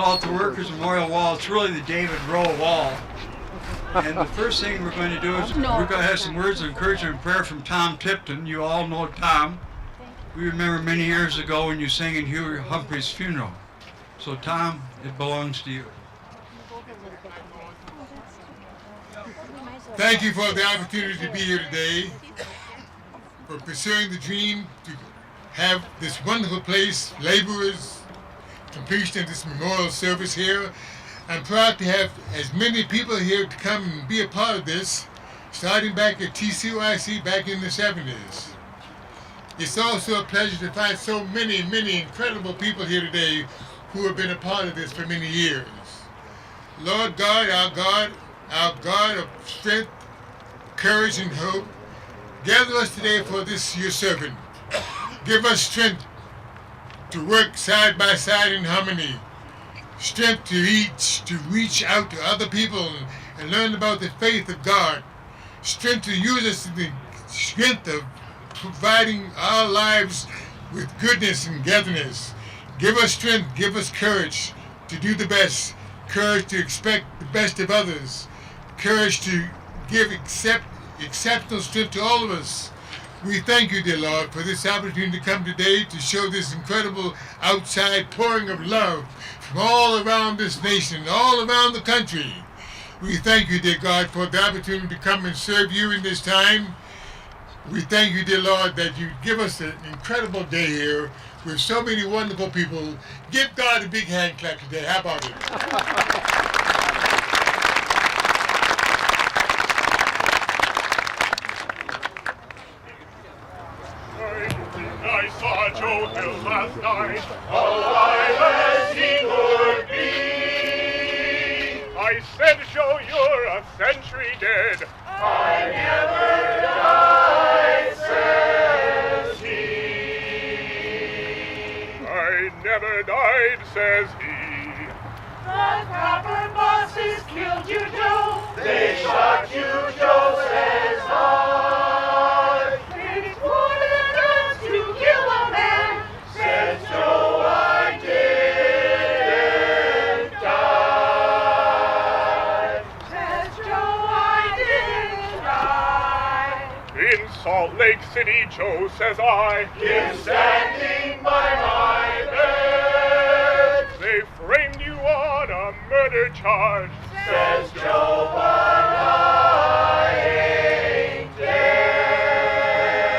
call it the Workers' Memorial Wall. It's really the David Rowe Wall. And the first thing we're going to do is we're going to have some words of encouragement and prayer from Tom Tipton. You all know Tom. We remember many years ago when you sang in Hugh Humphrey's funeral. So Tom, it belongs to you. Thank you for the opportunity to be here today, for pursuing the dream to have this wonderful place, laborers, completion of this memorial service here. I'm proud to have as many people here to come and be a part of this, starting back at TCYC back in the 70s. It's also a pleasure to find so many incredible people here today who have been a part of this for many years. Lord God, our God of strength, courage, and hope, gather us today for this your servant. Give us strength to work side by side in harmony, strength to reach out to other people and learn about the faith of God, strength to use us in the strength of providing our lives with goodness and togetherness. Give us strength, give us courage to do the best, courage to expect the best of others, courage to give exceptional strength to all of us. We thank you, dear Lord, for this opportunity to come today to show this incredible outside pouring of love from all around this nation, all around the country. We thank you, dear God, for the opportunity to come and serve you in this time. We thank you, dear Lord, that you give us an incredible day here with so many wonderful people. Give God a big hand clap today. How about it? I saw Joe Hill last night, alive as he could be. I said, Joe, you're a century dead. I never died, says he. I never died, says he. The copper bosses killed you, Joe. They shot you, Joe, says I. It's more than enough to kill a man, Says Joe, I didn't die. says Joe, I didn't die. In Salt Lake City, Joe, says I, is standing by my bed. They framed you on a murder charge, says Joe, but I ain't dead.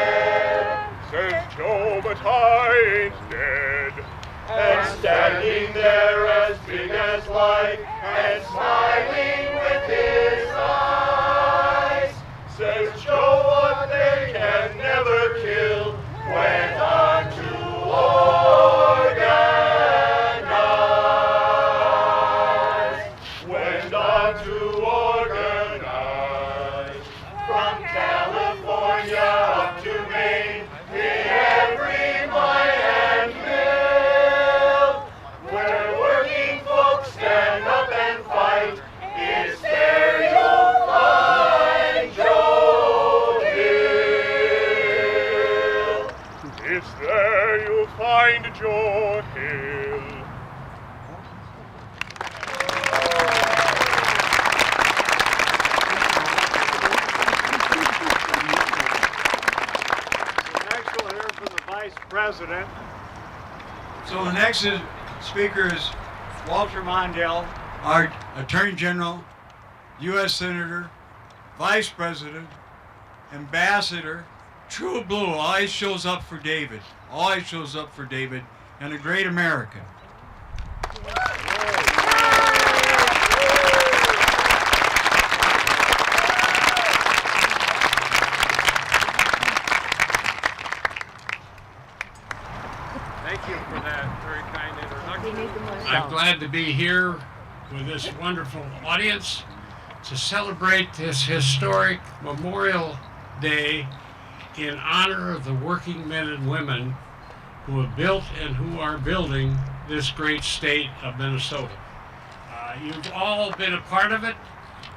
Says Joe, but I ain't dead. And standing there as big as life and smiling with his eyes, says Joe, what they can never kill went on to organize. Went on to organize. From California up to Maine, in every mine and mill, where working folks stand up and fight, it's there you'll find Joe Hill. It's there you'll find Joe Hill. Next we'll hear from the Vice President. So the next speaker is Walter Mondale. our Attorney General, U.S. Senator, Vice President, Ambassador, true blue, always shows up for David, always shows up for David, and a great American. Thank you for that very kind introduction. I'm glad to be here with this wonderful audience to celebrate this historic Memorial Day in honor of the working men and women who have built and who are building this great state of Minnesota. You've all been a part of it.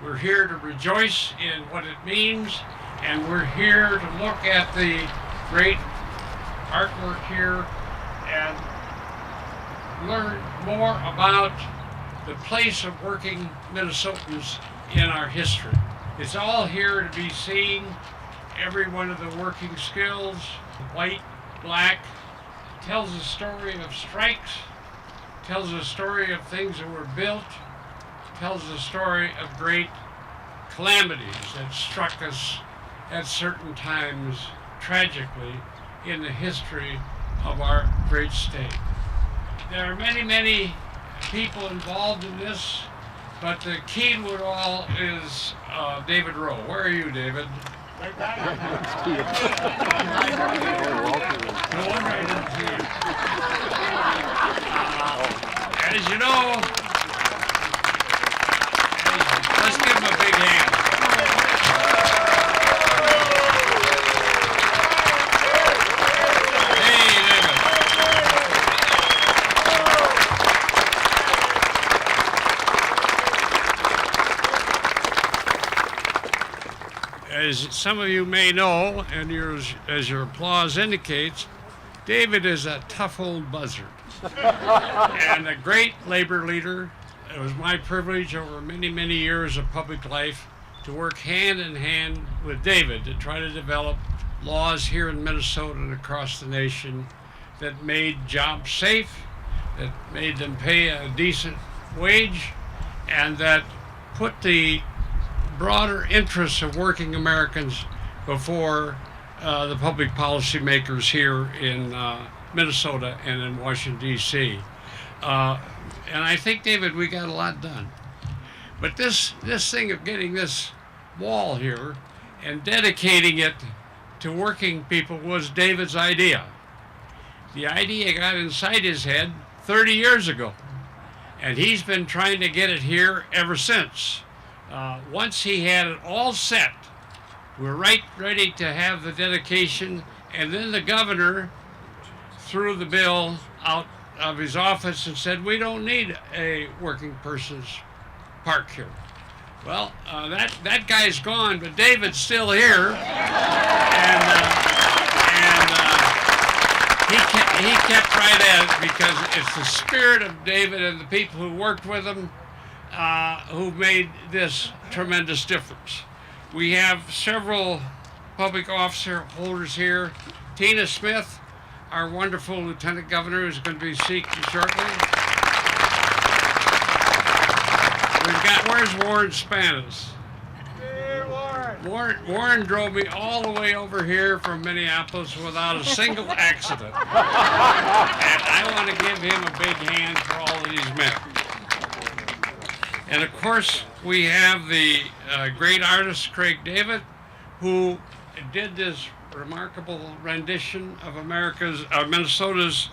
We're here to rejoice in what it means, and we're here to look at the great artwork here and learn more about the place of working Minnesotans in our history. It's all here to be seen, every one of the working skills, white, black, tells a story of strikes, tells a story of things that were built, tells a story of great calamities that struck us at certain times tragically in the history of our great state. There are many, many people involved in this, but the key to it all is David Rowe. Where are you, David? Right back. No one right in here. As you know, let's give him a big hand. As some of you may know, and as your applause indicates, David is a tough old buzzard and a great labor leader. It was my privilege over many, many years of public life to work hand in hand with David to try to develop laws here in Minnesota and across the nation that made jobs safe, that made them pay a decent wage, and that put the broader interests of working Americans before the public policy makers here in Minnesota and in Washington, D.C. And I think, David, we got a lot done. But this thing of getting this wall here and dedicating it to working people was David's idea. The idea got inside his head 30 years ago, and he's been trying to get it here ever since. Once he had it all set, we're right ready to have the dedication, and then the governor threw the bill out of his office and said, we don't need a working person's park here. Well, that guy's gone, but David's still here, and he kept right at it because it's the spirit of David and the people who worked with him who made this tremendous difference. We have several public officer holders here. Tina Smith, our wonderful Lieutenant Governor, is going to be speaking shortly. Where's Warren Spanis? Hey, Warren. Warren drove me all the way over here from Minneapolis without a single accident. And I want to give him a big hand for all that he's meant. And of course, we have the great artist Craig David, who did this remarkable rendition of Minnesota's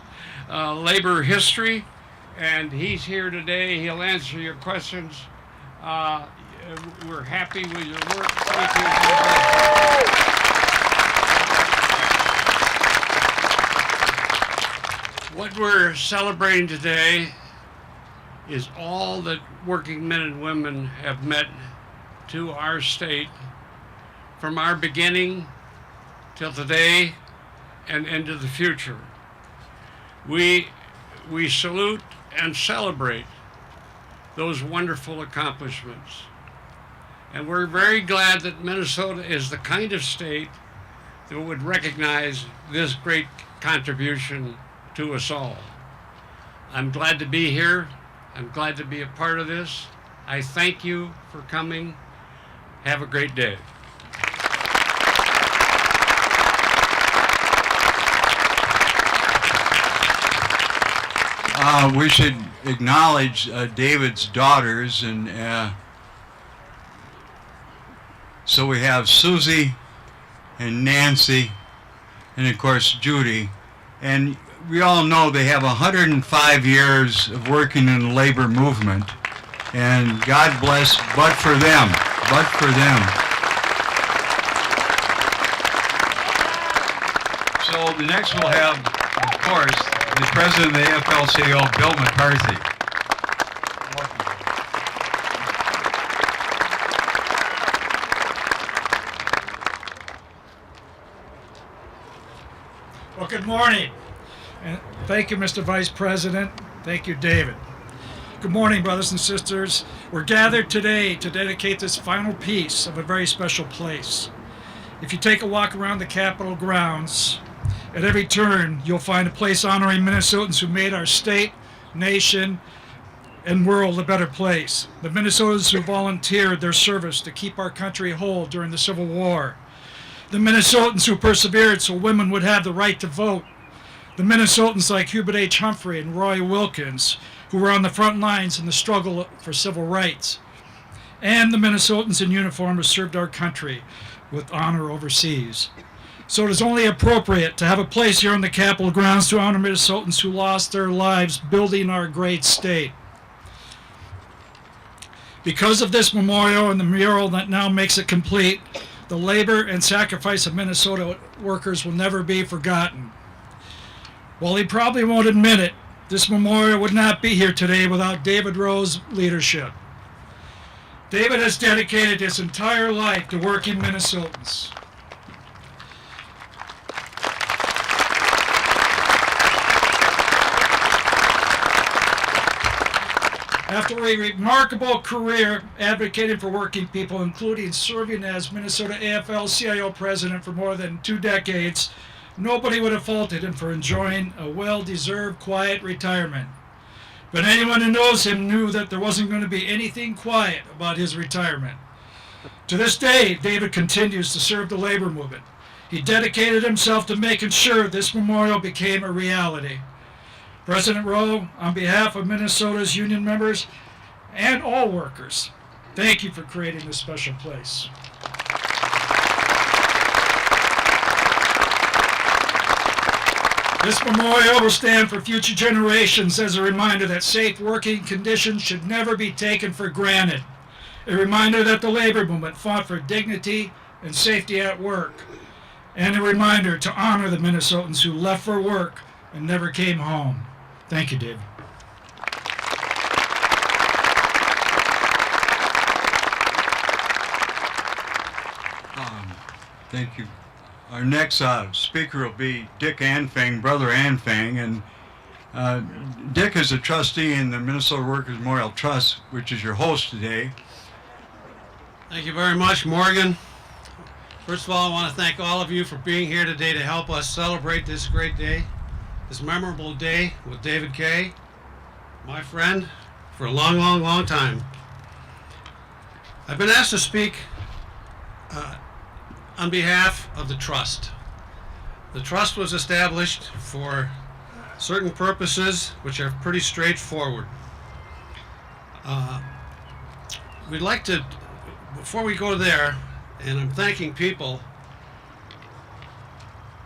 labor history, and he's here today. He'll answer your questions. We're happy with your work. Thank you. What we're celebrating today is all that working men and women have meant to our state from our beginning till today and into the future. We salute and celebrate those wonderful accomplishments. And we're very glad that Minnesota is the kind of state that would recognize this great contribution to us all. I'm glad to be here. I'm glad to be a part of this. I thank you for coming. Have a great day. We should acknowledge David's daughters, and so we have Susie and Nancy and of course Judy, and we all know they have 105 years of working in the labor movement, and God bless, but for them. So the next we'll have, of course, the president of the AFL-CIO, Bill McCarthy. Well, good morning. And thank you, Mr. Vice President. Thank you, David. Good morning, brothers and sisters. We're gathered today to dedicate this final piece of a very special place. If you take a walk around the Capitol grounds, at every turn you'll find a place honoring Minnesotans who made our state, nation, and world a better place. The Minnesotans who volunteered their service to keep our country whole during the Civil War. The Minnesotans who persevered so women would have the right to vote. The Minnesotans like Hubert H. Humphrey and Roy Wilkins, who were on the front lines in the struggle for civil rights. And the Minnesotans in uniform who served our country with honor overseas. So it is only appropriate to have a place here on the Capitol grounds to honor Minnesotans who lost their lives building our great state. Because of this memorial and the mural that now makes it complete, the labor and sacrifice of Minnesota workers will never be forgotten. While he probably won't admit it, this memorial would not be here today without David Rowe's leadership. David has dedicated his entire life to working Minnesotans. After a remarkable career advocating for working people, including serving as Minnesota AFL-CIO president for more than 2 decades, nobody would have faulted him for enjoying a well-deserved quiet retirement. But anyone who knows him knew that there wasn't going to be anything quiet about his retirement. To this day, David continues to serve the labor movement. He dedicated himself to making sure this memorial became a reality. President Rowe, on behalf of Minnesota's union members and all workers, thank you for creating this special place. This memorial will stand for future generations as a reminder that safe working conditions should never be taken for granted. A reminder that the labor movement fought for dignity and safety at work. And a reminder to honor the Minnesotans who left for work and never came home. Thank you, David. Thank you. Our next speaker will be Dick Anfang, Brother Anfang, and Dick is a trustee in the Minnesota Workers Memorial Trust, which is your host today. Thank you very much, Morgan. First of all, I want to thank all of you for being here today to help us celebrate this great day, this memorable day with David Kay, my friend, for a long, long, long time. I've been asked to speak on behalf of the Trust. The Trust was established for certain purposes which are pretty straightforward. We'd like to, before we go there, and I'm thanking people,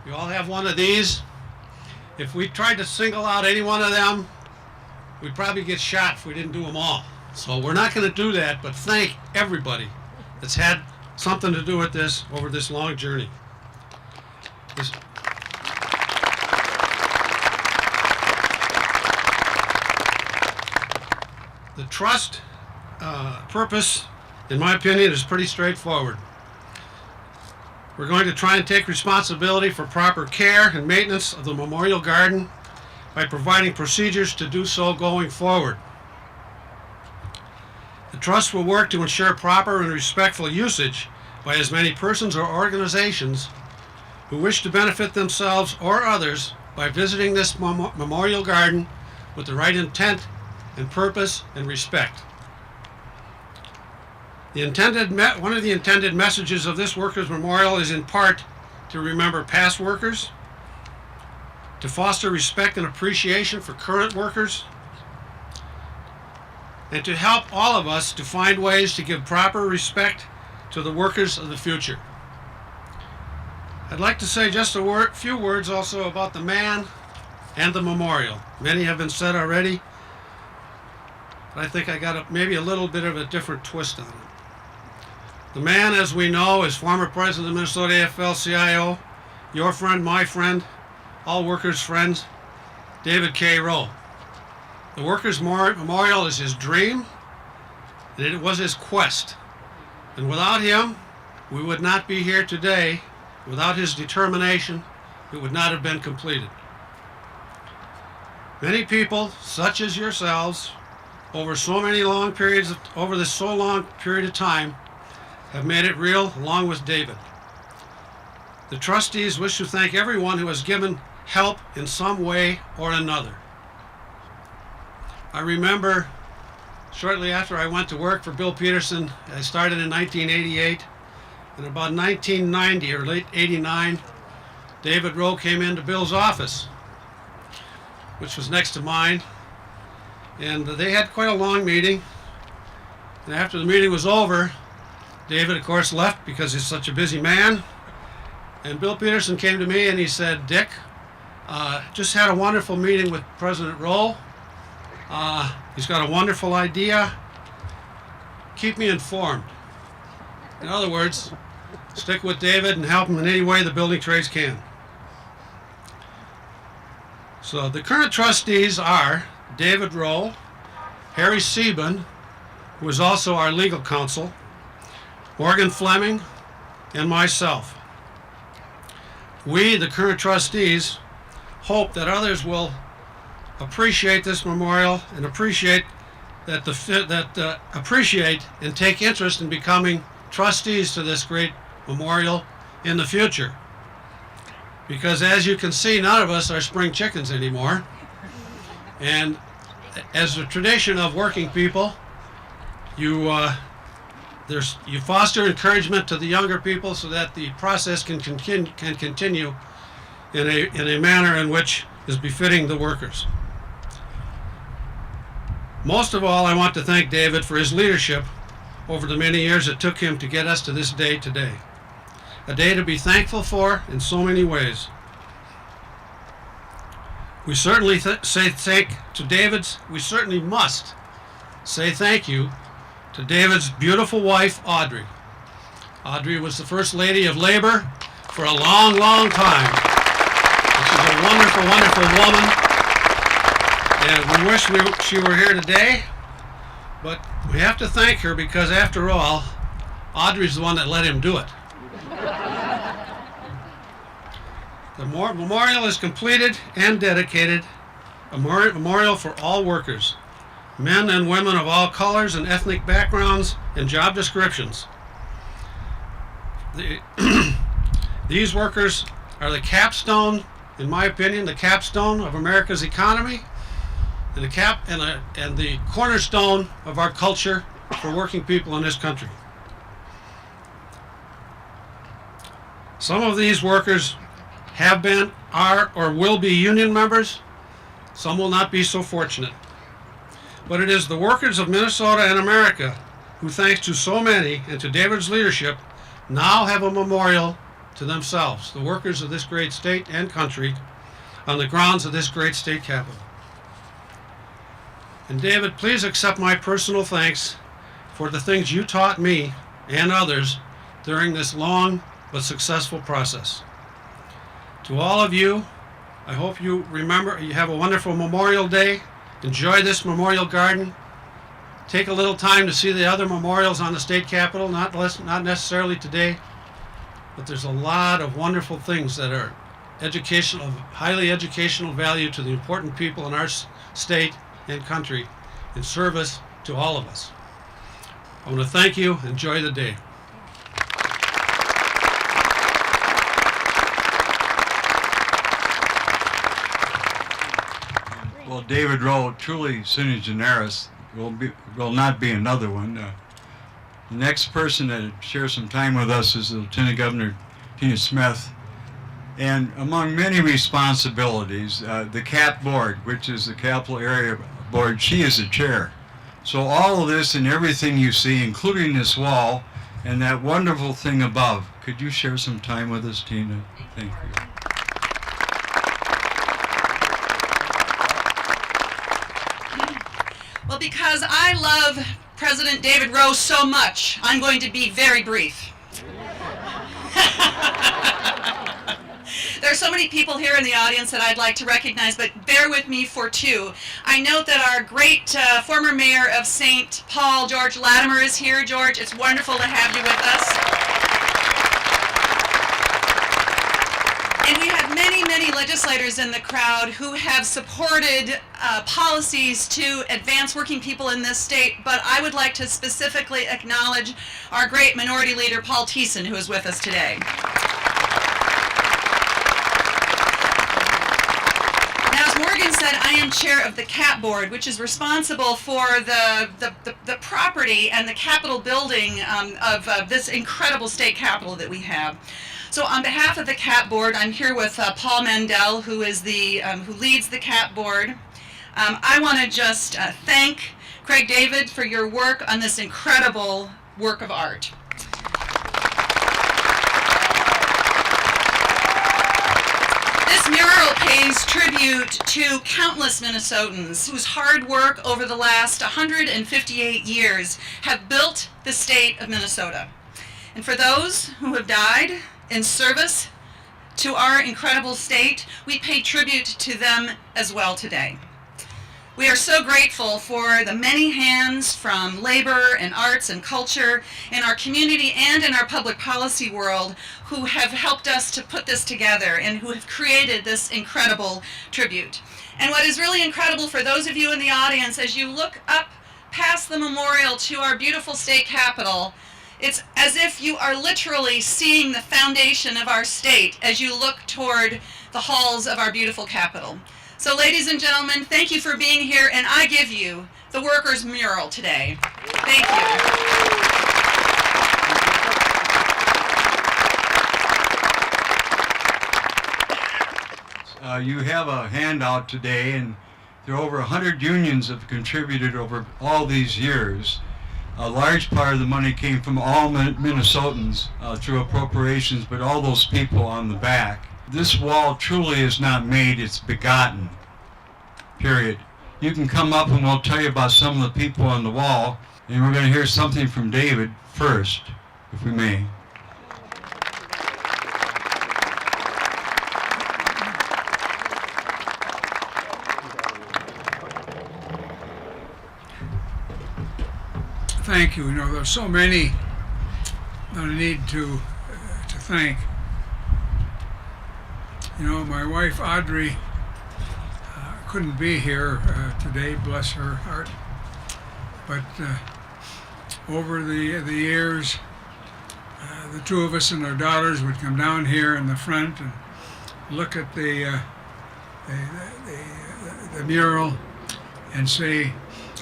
you all have one of these. If we tried to single out any one of them, we'd probably get shot if we didn't do them all. So we're not going to do that, but thank everybody that's had something to do with this over this long journey. The Trust purpose, in my opinion, is pretty straightforward. We're going to try and take responsibility for proper care and maintenance of the Memorial Garden by providing procedures to do so going forward. The Trust will work to ensure proper and respectful usage by as many persons or organizations who wish to benefit themselves or others by visiting this Memorial Garden with the right intent and purpose and respect. One of the intended messages of this Workers' Memorial is in part to remember past workers, to foster respect and appreciation for current workers, and to help all of us to find ways to give proper respect to the workers of the future. I'd like to say just a few words also about the man and the memorial. Many have been said already, but I think I got maybe a little bit of a different twist on it. The man, as we know, is former president of the Minnesota AFL-CIO, your friend, my friend, all workers' friends, David K. Rowe. The Workers' Memorial is his dream, and it was his quest. And without him, we would not be here today. Without his determination, it would not have been completed. Many people, such as yourselves, over this so long period of time, have made it real, along with David. The trustees wish to thank everyone who has given help in some way or another. I remember shortly after I went to work for Bill Peterson, I started in 1988, and about 1990 or late 89, David Rowe came into Bill's office, which was next to mine, and they had quite a long meeting. And after the meeting was over, David, of course, left because he's such a busy man. And Bill Peterson came to me and he said, "Dick, just had a wonderful meeting with President Rowe. He's got a wonderful idea. Keep me informed." In other words, stick with David and help him in any way the building trades can. So the current trustees are David Rowe, Harry Sieben, who is also our legal counsel, Morgan Fleming, and myself. We, the current trustees, hope that others will appreciate this memorial and appreciate and take interest in becoming trustees to this great memorial in the future. Because as you can see, none of us are spring chickens anymore. And as a tradition of working people, you foster encouragement to the younger people so that the process can continue in a manner in which is befitting the workers. Most of all, I want to thank David for his leadership over the many years it took him to get us to this day today. A day to be thankful for in so many ways. We certainly must say thank you to David's beautiful wife, Audrey. Audrey was the First Lady of Labor for a long, long time. She's a wonderful, wonderful woman. And we wish she were here today. But we have to thank her because, after all, Audrey's the one that let him do it. The memorial is completed and dedicated, a memorial for all workers, men and women of all colors and ethnic backgrounds and job descriptions. These workers are the capstone, in my opinion, the capstone of America's economy and the cornerstone of our culture for working people in this country. Some of these workers have been, are, or will be union members. Some will not be so fortunate. But it is the workers of Minnesota and America who, thanks to so many and to David's leadership, now have a memorial to themselves, the workers of this great state and country, on the grounds of this great state capitol. And David, please accept my personal thanks for the things you taught me and others during this long but successful process. To all of you, I hope you have a wonderful Memorial Day. Enjoy this memorial garden. Take a little time to see the other memorials on the state capitol, not necessarily today, but there's a lot of wonderful things that are educational, of highly educational value to the important people in our state and country in service to all of us. I want to thank you. Enjoy the day. Well, David Rowe, truly sui generis, will not be another one. The next person that shares some time with us is Lieutenant Governor Tina Smith. And among many responsibilities, the CAP board, which is the Capital Area Board, she is the chair. So all of this and everything you see, including this wall and that wonderful thing above, could you share some time with us, Tina? Thank you. Well, because I love President David Rowe so much, I'm going to be very brief. There are so many people here in the audience that I'd like to recognize, but bear with me for two. I note that our great former mayor of St. Paul, George Latimer, is here. George, it's wonderful to have you with us. And we have many many legislators in the crowd who have supported policies to advance working people in this state, but I would like to specifically acknowledge our great Minority Leader Paul Thiessen, who is with us today. Now, as Morgan said, I am chair of the CAP Board, which is responsible for the property and the Capitol building of this incredible state capitol that we have. So on behalf of the CAP Board, I'm here with Paul Mondale, who is who leads the CAP Board. I want to just thank Craig David for your work on this incredible work of art. This mural pays tribute to countless Minnesotans whose hard work over the last 158 years have built the state of Minnesota. And for those who have died in service to our incredible state, we pay tribute to them as well today. We are so grateful for the many hands from labor and arts and culture in our community and in our public policy world who have helped us to put this together and who have created this incredible tribute. And what is really incredible for those of you in the audience, as you look up past the memorial to our beautiful state capitol, it's as if you are literally seeing the foundation of our state as you look toward the halls of our beautiful capitol. So ladies and gentlemen, thank you for being here, and I give you the Workers' Mural today. Thank you. You have a handout today, and there are over 100 unions have contributed over all these years. A large part of the money came from all Minnesotans through appropriations, but all those people on the back. This wall truly is not made, it's begotten, period. You can come up and we'll tell you about some of the people on the wall, and we're going to hear something from David first, if we may. Thank you. You know, there's so many that I need to thank. You know, my wife Audrey couldn't be here today, bless her heart. But over the years, the two of us and our daughters would come down here in the front and look at the mural and say,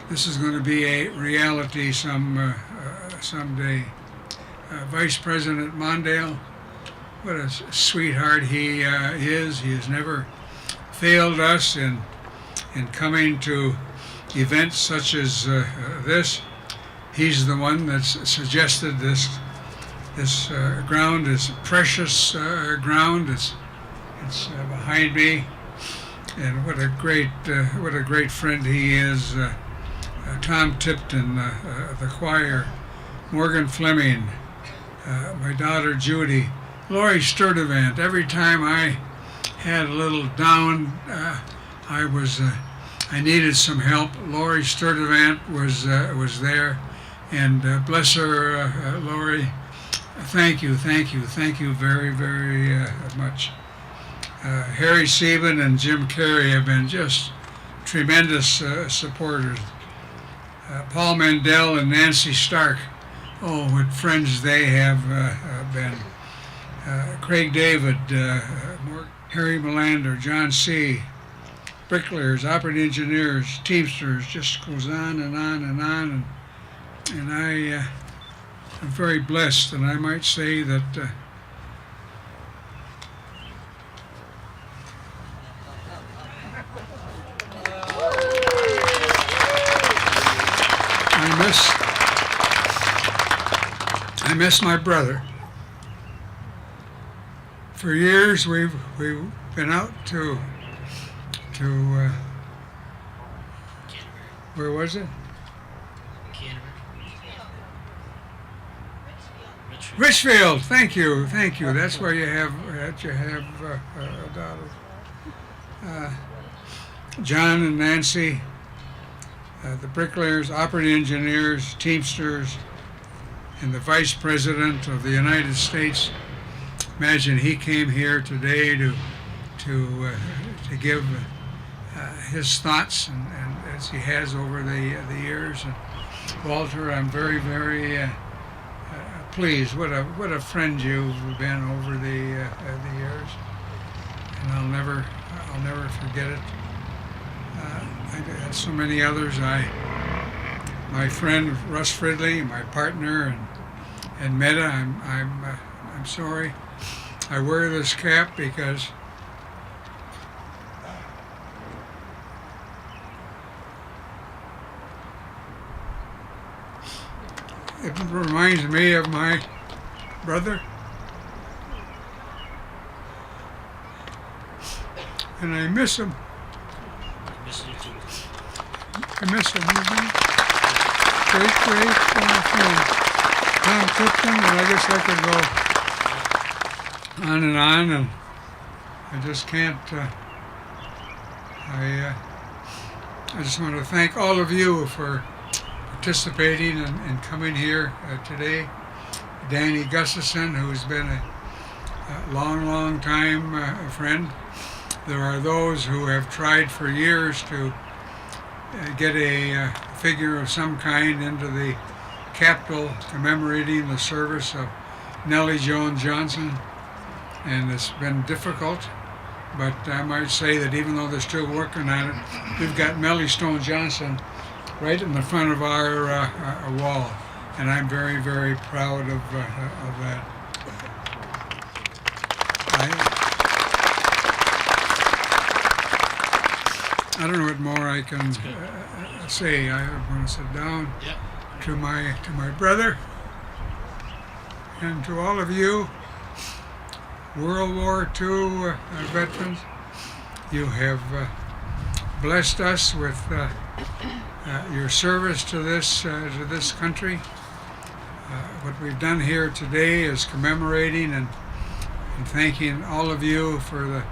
this is going to be a reality someday. Vice President Mondale, what a sweetheart he is. He has never failed us in coming to events such as this. He's the one that's suggested this ground is precious ground. It's behind me, and what a great friend he is. Tom Tipton, the choir, Morgan Fleming, my daughter Judy, Lori Sturdivant. Every time I had a little down, I needed some help. Lori Sturdivant was there, and bless her, Lori. Thank you very, very much. Harry Sieben and Jim Carey have been just tremendous supporters. Paul Mondale and Nancy Stark, oh, what friends they have been. Craig David, Harry Melander, John C., bricklayers, operating engineers, Teamsters, just goes on and on and on. And I am very blessed, and I might say that I miss my brother. For years we've been out to where was it? Richfield. Thank you. That's where you have a daughter. John and Nancy, the bricklayers, operating engineers, Teamsters, and the Vice President of the United States. Imagine he came here today to to give his thoughts and as he has over the years. And Walter, I'm very, very pleased. What a friend you've been over the years, and I'll never forget it. I had so many others. My friend Russ Fridley, my partner, and Meta. I'm sorry. I wear this cap because it reminds me of my brother, and I miss him. I miss him. He's a great friend. Tom Tipton, and I guess I could go on, and I just can't. I just want to thank all of you for participating and coming here today. Danny Gustafson, who's been a long time friend. There are those who have tried for years to get a figure of some kind into the Capitol commemorating the service of Nellie Jones Johnson, and it's been difficult, but I might say that even though they're still working on it, we've got Mellie Stone Johnson right in the front of our wall, and I'm very, very proud of that. I don't know what more I can say. I'm going to sit down. Yep. To my brother and to all of you World War II veterans. You have blessed us with your service to this country. What we've done here today is commemorating and thanking all of you for the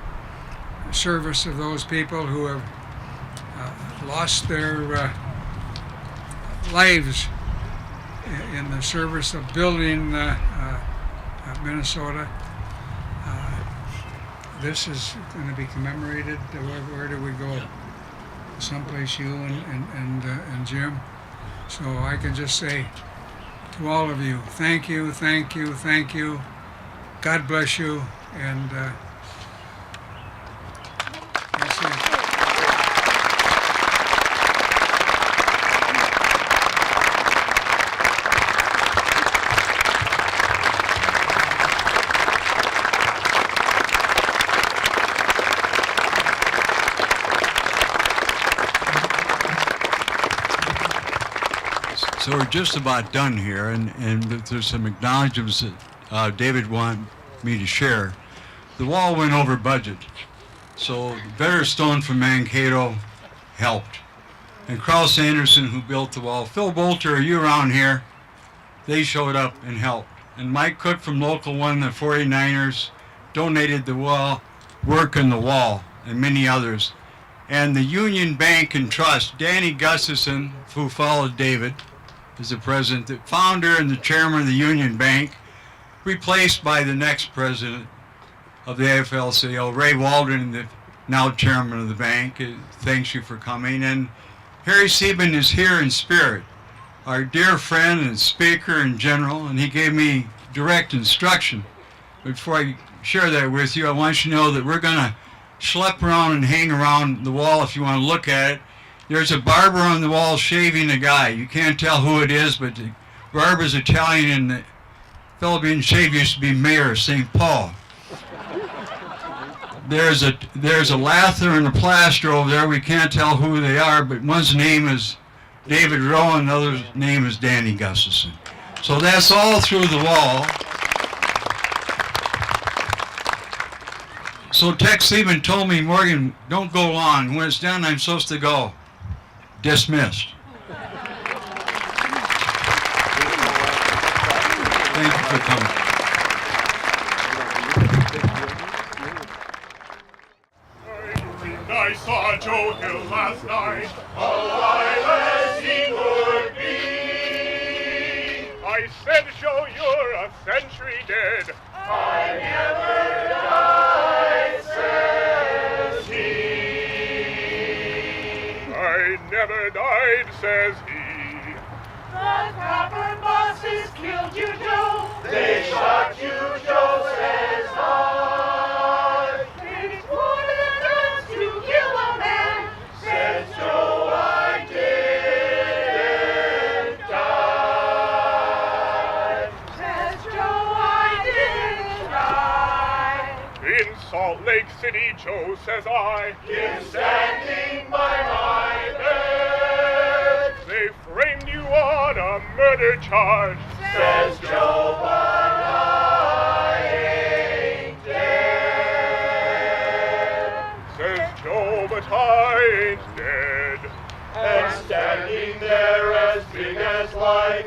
service of those people who have lost their lives in the service of building Minnesota. This is going to be commemorated. Where do we go? Someplace you and Jim. So I can just say to all of you, thank you, thank you, thank you. God bless you, and that's it. So we're just about done here, and there's some acknowledgments that David wanted me to share. The wall went over budget, so Better Stone from Mankato helped, and Krause Anderson, who built the wall. Phil Bolter, are you around here? They showed up and helped. And Mike Cook from Local 1, the 49ers, donated the wall, work in the wall, and many others. And the Union Bank and Trust, Danny Gustafson, who followed David, is the president, the founder and the chairman of the Union Bank, replaced by the next president of the AFL-CIO, Ray Waldron, the now chairman of the bank. Thanks you for coming. And Harry Sieben is here in spirit, our dear friend and speaker in general, and he gave me direct instruction. Before I share that with you, I want you to know that we're going to schlep around and hang around the wall if you want to look at it. There's a barber on the wall shaving a guy. You can't tell who it is, but the barber's Italian, and the fellow being shaved used to be mayor of St. Paul. There's a lather and a plaster over there. We can't tell who they are, but one's name is David Rowe and the other's name is Danny Gustafson. So that's all through the wall. So Tex even told me, Morgan, don't go long. When it's done, I'm supposed to go. Dismissed. Thank you for coming. I saw Joe Hill last night, alive as he could be. I said, Joe, you're a century dead. I never died, said The copper bosses killed you, Joe. They shot you, Joe says I. They exploded guns to kill a man. Says Joe, I didn't die. Says Joe, I didn't die. In Salt Lake City, Joe says I, is standing by my bed. They framed you on a murder charge, says Joe, but I ain't dead. Says Joe, but I ain't dead. And standing there as big as life,